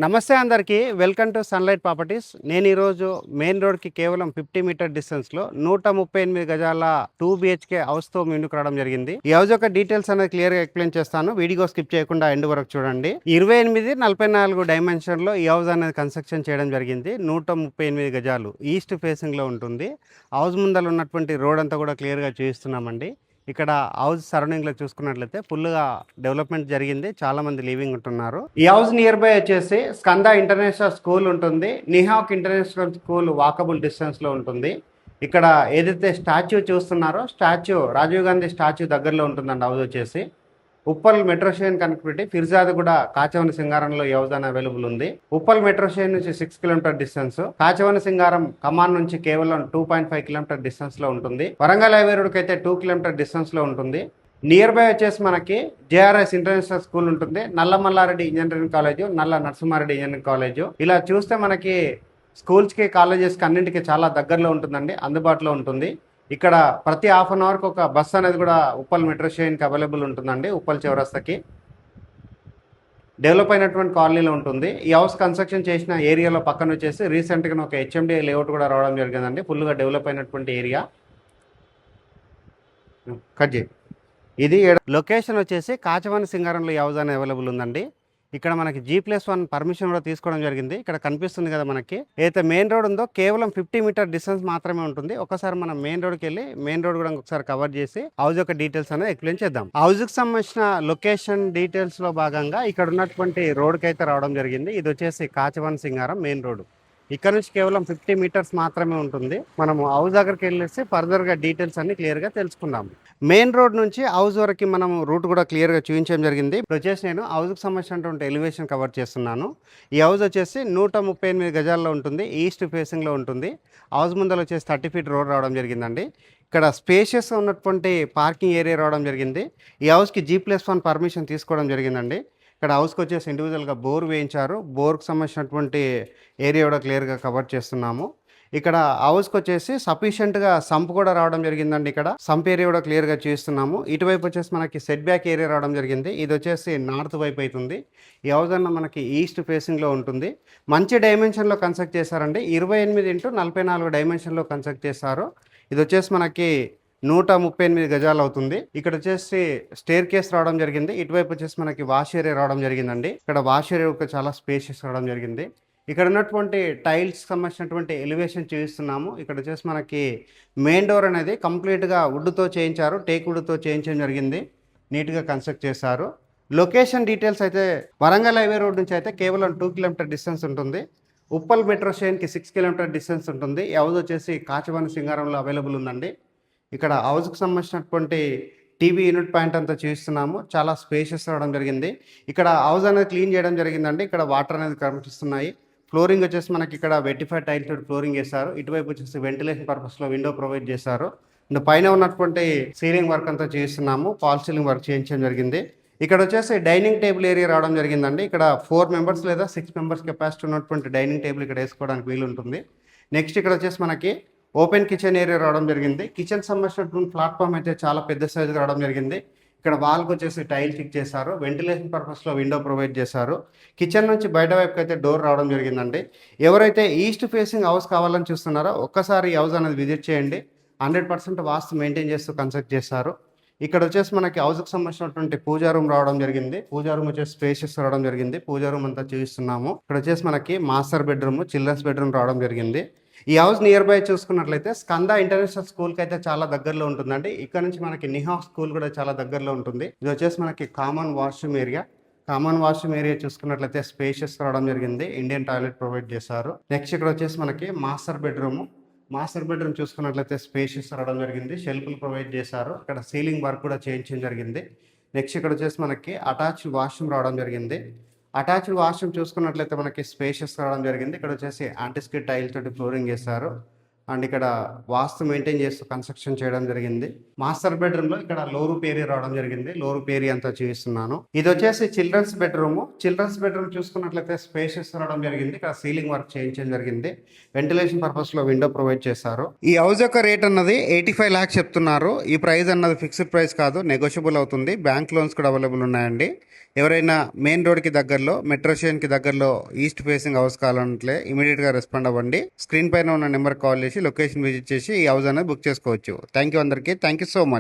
నమస్తే అందరికీ welcome to sunlight properties. నేను ఈరోజు మెయిన్ రోడ్కి కేవలం 50 మీటర్ డిస్టెన్స్లో 138 గజాల 2 BHK హౌస్తో ముందుకు రావడం జరిగింది. ఈ హౌస్ యొక్క డీటెయిల్స్ అనేది క్లియర్గా ఎక్స్ప్లెయిన్ చేస్తాను. వీడియో స్కిప్ చేయకుండా ఎండ్ వరకు చూడండి. 28-44 డైమెన్షన్లో ఈ హౌస్ అనేది కన్స్ట్రక్షన్ చేయడం జరిగింది. 138 గజాలు ఈస్ట్ ఫేసింగ్లో ఉంటుంది. హౌస్ ముందర ఉన్నటువంటి రోడ్ అంతా కూడా క్లియర్గా చూపిస్తున్నామండి. ఇక్కడ హౌస్ సరౌండింగ్లో చూసుకున్నట్లయితే ఫుల్గా డెవలప్మెంట్ జరిగింది. చాలా మంది లివింగ్ ఉంటున్నారు. ఈ హౌస్ నియర్ బై వచ్చేసి స్కంద ఇంటర్నేషనల్ స్కూల్ ఉంటుంది. నిహాక్ ఇంటర్నేషనల్ స్కూల్ వాకబుల్ డిస్టెన్స్లో ఉంటుంది. ఇక్కడ ఏదైతే స్టాచ్యూ చూస్తున్నారో స్టాచ్యూ రాజీవ్ గాంధీ స్టాచ్యూ దగ్గరలో ఉంటుందండి. హౌస్ వచ్చేసి ఉప్పల్ మెట్రో స్టేషన్ కనెక్టివిటీ ఫిర్జాద్ కూడా కాచవన సింగారంలో ఈ హౌస్ అవైలబుల్ ఉంది. ఉప్పల్ మెట్రో స్టేషన్ నుంచి 6 కిలోమీటర్ డిస్టెన్స్, కాచవన సింగారం కమాన్ నుంచి కేవలం 2.5 కిలోమీటర్ డిస్టెన్స్ లో ఉంటుంది. వరంగల్ హైవే రోడ్కి అయితే 2 కిలోమీటర్ డిస్టెన్స్ లో ఉంటుంది. నియర్ బై వచ్చేసి మనకి JRS ఇంటర్నేషనల్ స్కూల్ ఉంటుంది. నల్లమల్లారెడ్డి ఇంజనీరింగ్ కాలేజ్, నల్ల నరసింహారెడ్డి ఇంజనీరింగ్ కాలేజ్. ఇలా చూస్తే మనకి స్కూల్స్కి కాలేజెస్కి అన్నింటికి చాలా దగ్గరలో ఉంటుందండి, అందుబాటులో ఉంటుంది. ఇక్కడ ప్రతి హాఫ్ అన్ అవర్కి ఒక బస్ అనేది కూడా ఉప్పల్ మెట్రో స్టేషన్కి అవైలబుల్ ఉంటుందండి. ఉప్పల్ చౌరస్తాకి డెవలప్ అయినటువంటి కాలనీలో ఉంటుంది. ఈ హౌస్ కన్స్ట్రక్షన్ చేసిన ఏరియాలో పక్కన వచ్చేసి రీసెంట్గా ఒక HMDA లేఅవుట్ కూడా రావడం జరిగిందండి. ఫుల్గా డెవలప్ అయినటువంటి ఏరియా. ఇది లొకేషన్ వచ్చేసి కాచవన సింగారంలో ఈ హౌస్ అనేది అవైలబుల్ ఉందండి. ఇక్కడ మనకి G+1 పర్మిషన్ కూడా తీసుకోవడం జరిగింది. ఇక్కడ కనిపిస్తుంది కదా మనకి ఏదైతే మెయిన్ రోడ్ ఉందో కేవలం 50 మీటర్ డిస్టెన్స్ మాత్రమే ఉంటుంది. ఒకసారి మనం మెయిన్ రోడ్కి వెళ్ళి మెయిన్ రోడ్ కూడా ఒకసారి కవర్ చేసి హౌస్ యొక్క డీటెయిల్స్ అనేది ఎక్స్ప్లెయిన్ చేద్దాం. హౌస్ కి సంబంధించిన లొకేషన్ డీటెయిల్స్ లో భాగంగా ఇక్కడ ఉన్నటువంటి రోడ్కి అయితే రావడం జరిగింది. ఇది వచ్చేసి కాచవన సింగారం మెయిన్ రోడ్. ఇక్కడ నుంచి కేవలం 50 మీటర్స్ మాత్రమే ఉంటుంది. మనము హౌస్ దగ్గరికి వెళ్ళేసి ఫర్దర్గా డీటెయిల్స్ అన్ని క్లియర్గా తెలుసుకుందాం. మెయిన్ రోడ్ నుంచి హౌస్ వరకు మనం రూట్ కూడా క్లియర్గా చూపించడం జరిగింది. ఇప్పుడు వచ్చేసి నేను హౌస్కి సంబంధించినటువంటి ఎలివేషన్ కవర్ చేస్తున్నాను. ఈ హౌస్ వచ్చేసి 138 గజాల్లో ఉంటుంది. ఈస్ట్ ఫేసింగ్లో ఉంటుంది. హౌస్ ముందర వచ్చేసి 30 ఫీట్ రోడ్ రావడం జరిగిందండి. ఇక్కడ స్పేషియస్ ఉన్నటువంటి పార్కింగ్ ఏరియా రావడం జరిగింది. ఈ హౌస్కి G+1 పర్మిషన్ తీసుకోవడం జరిగిందండి. ఇక్కడ హౌస్కి వచ్చేసి ఇండివిజువల్గా బోర్ వేయించారు. బోర్కి సంబంధించినటువంటి ఏరియా కూడా క్లియర్గా కవర్ చేస్తున్నాము. ఇక్కడ హౌస్కి వచ్చేసి సఫిషియెంట్గా సంప్ కూడా రావడం జరిగిందండి. ఇక్కడ సంప్ ఏరియా కూడా క్లియర్గా చూస్తున్నాము. ఇటువైపు వచ్చేసి మనకి సెట్ బ్యాక్ ఏరియా రావడం జరిగింది. ఇది వచ్చేసి నార్త్ వైపు అవుతుంది. ఈ హౌస్ అన్న మనకి ఈస్ట్ ఫేసింగ్లో ఉంటుంది. మంచి డైమెన్షన్లో కన్స్ట్రక్ట్ చేశారండి. 28x44 డైమెన్షన్లో కన్స్ట్రక్ట్ చేశారు. ఇది వచ్చేసి మనకి 138 గజాలు అవుతుంది. ఇక్కడ వచ్చేసి స్టేర్ కేస్ రావడం జరిగింది. ఇటువైపు వచ్చేసి మనకి వాష్ ఏరియా రావడం జరిగిందండి. ఇక్కడ వాష్ ఏరియా చాలా స్పేషియస్ రావడం జరిగింది. ఇక్కడ ఉన్నటువంటి టైల్స్ సంబంధించినటువంటి ఎలివేషన్ చూపిస్తున్నాము. ఇక్కడ వచ్చేసి మనకి మెయిన్ డోర్ అనేది కంప్లీట్గా వుడ్తో చేయించారు. టేక్ వుడ్తో చేయించడం జరిగింది. నీట్గా కన్స్ట్రక్ట్ చేశారు. లొకేషన్ డీటెయిల్స్ అయితే వరంగల్ హైవే రోడ్ నుంచి అయితే కేవలం 2 కిలోమీటర్ డిస్టెన్స్ ఉంటుంది. ఉప్పల్ మెట్రో స్టేషన్కి 6 కిలోమీటర్ డిస్టెన్స్ ఉంటుంది. ఈ హౌస్ వచ్చేసి కాచవన సింగారంలో అవైలబుల్ ఉందండి. ఇక్కడ హౌస్కి సంబంధించినటువంటి టీవీ యూనిట్ పాయింట్ అంతా చూస్తున్నాము. చాలా స్పేషియస్ రావడం జరిగింది. ఇక్కడ హౌస్ అనేది క్లీన్ చేయడం జరిగిందండి. ఇక్కడ వాటర్ అనేది కనిపిస్తున్నాయి. ఫ్లోరింగ్ వచ్చేసి మనకి ఇక్కడ వెటిఫైడ్ టైల్ తోటి ఫ్లోరింగ్ చేశారు. ఇటువైపు వచ్చేసి వెంటిలేషన్ పర్పస్లో విండో ప్రొవైడ్ చేశారు. అండ్ పైన ఉన్నటువంటి సీలింగ్ వర్క్ అంతా చేస్తున్నాము. ఫాల్ సీలింగ్ వర్క్ చేయించడం జరిగింది. ఇక్కడ వచ్చేసి డైనింగ్ టేబుల్ ఏరియా రావడం జరిగిందండి. ఇక్కడ 4 మెంబర్స్ లేదా 6 మెంబర్స్ కెపాసిటీ ఉన్నటువంటి డైనింగ్ టేబుల్ ఇక్కడ వేసుకోవడానికి వీలు ఉంటుంది. నెక్స్ట్ ఇక్కడ వచ్చేసి మనకి ఓపెన్ కిచెన్ ఏరియా రావడం జరిగింది. కిచెన్ సంబంధించినటువంటి ప్లాట్ఫామ్ అయితే చాలా పెద్ద సైజు రావడం జరిగింది. ఇక్కడ వాల్కి వచ్చేసి టైల్ ఫిక్స్ చేశారు. వెంటిలేషన్ పర్పస్లో విండో ప్రొవైడ్ చేశారు. కిచెన్ నుంచి బయట వైపుకి అయితే డోర్ రావడం జరిగిందండి. ఎవరైతే ఈస్ట్ ఫేసింగ్ హౌస్ కావాలని చూస్తున్నారో ఒక్కసారి ఈ హౌస్ అనేది విజిట్ చేయండి. 100% వాస్తు మెయింటైన్ చేస్తూ కన్స్ట్రక్ట్ చేశారు. ఇక్కడ వచ్చేసి మనకి హౌస్కి సంబంధించినటువంటి పూజా రూమ్ రావడం జరిగింది. పూజా రూమ్ వచ్చేసి స్పేషియస్ రావడం జరిగింది. పూజా రూమ్ అంతా చూపిస్తున్నాము. ఇక్కడ వచ్చేసి మనకి మాస్టర్ బెడ్రూమ్, చిల్డ్రన్స్ బెడ్రూమ్ రావడం జరిగింది. ఈ హౌస్ నియర్ బై చూసుకున్నట్లయితే స్కంద ఇంటర్నేషనల్ స్కూల్కి అయితే చాలా దగ్గరలో ఉంటుందండి. ఇక్కడ నుంచి మనకి నిహాక్ స్కూల్ కూడా చాలా దగ్గరలో ఉంటుంది. ఇది వచ్చేసి మనకి common washroom area. Common washroom area చూసుకున్నట్లయితే స్పేషియస్ రావడం జరిగింది. ఇండియన్ టాయిలెట్ ప్రొవైడ్ చేశారు. నెక్స్ట్ ఇక్కడ వచ్చేసి మనకి మాస్టర్ బెడ్రూమ్. మాస్టర్ బెడ్రూమ్ చూసుకున్నట్లయితే స్పేషియస్ రావడం జరిగింది. షెల్ఫ్లు ప్రొవైడ్ చేశారు. ఇక్కడ సీలింగ్ వర్క్ కూడా చేయించడం జరిగింది. నెక్స్ట్ ఇక్కడ వచ్చేసి మనకి అటాచ్డ్ వాష్రూమ్ రావడం జరిగింది. అటాచ్డ్ వాష్రూమ్ చూసుకున్నట్లయితే మనకి స్పేషియస్ రావడం జరిగింది. ఇక్కడ వచ్చేసి యాంటిస్కిడ్ టైల్ తోటి ఫ్లోరింగ్ చేశారు. అండ్ ఇక్కడ వాస్తు మెయింటైన్ చేస్తూ కన్స్ట్రక్షన్ చేయడం జరిగింది. మాస్టర్ బెడ్రూమ్ లో ఇక్కడ లో రూప్ ఏరియా రావడం జరిగింది. లో రూప్ ఏరియా అంతా చూపిస్తున్నాను. ఇది వచ్చేసి చిల్డ్రన్స్ బెడ్రూమ్. చిల్డ్రన్స్ బెడ్రూమ్ చూసుకున్నట్లయితే స్పేషియస్ రావడం జరిగింది. ఇక్కడ సీలింగ్ వర్క్ చేయించడం జరిగింది. వెంటిలేషన్ పర్పస్ లో విండో ప్రొవైడ్ చేశారు. ఈ హౌస్ యొక్క రేట్ అన్నది 85 lakhs చెప్తున్నారు. ఈ ప్రైస్ అన్నది ఫిక్స్డ్ ప్రైస్ కాదు, నెగోషియబుల్ అవుతుంది. బ్యాంక్ లోన్స్ కూడా అవైలబుల్ ఉన్నాయండి. ఎవరైనా మెయిన్ రోడ్కి దగ్గరలో, మెట్రో స్టేషన్కి దగ్గరలో ఈస్ట్ ఫేసింగ్ హౌస్ కావాలంటే ఇమీడియట్గా రెస్పాండ్ అవ్వండి. స్క్రీన్ పైన ఉన్న నెంబర్ కాల్ చేసి లొకేషన్ విజిట్ చేసి ఈ హౌస్ అనేది బుక్ చేసుకోవచ్చు. థ్యాంక్ యూ అందరికీ. Thank you so much.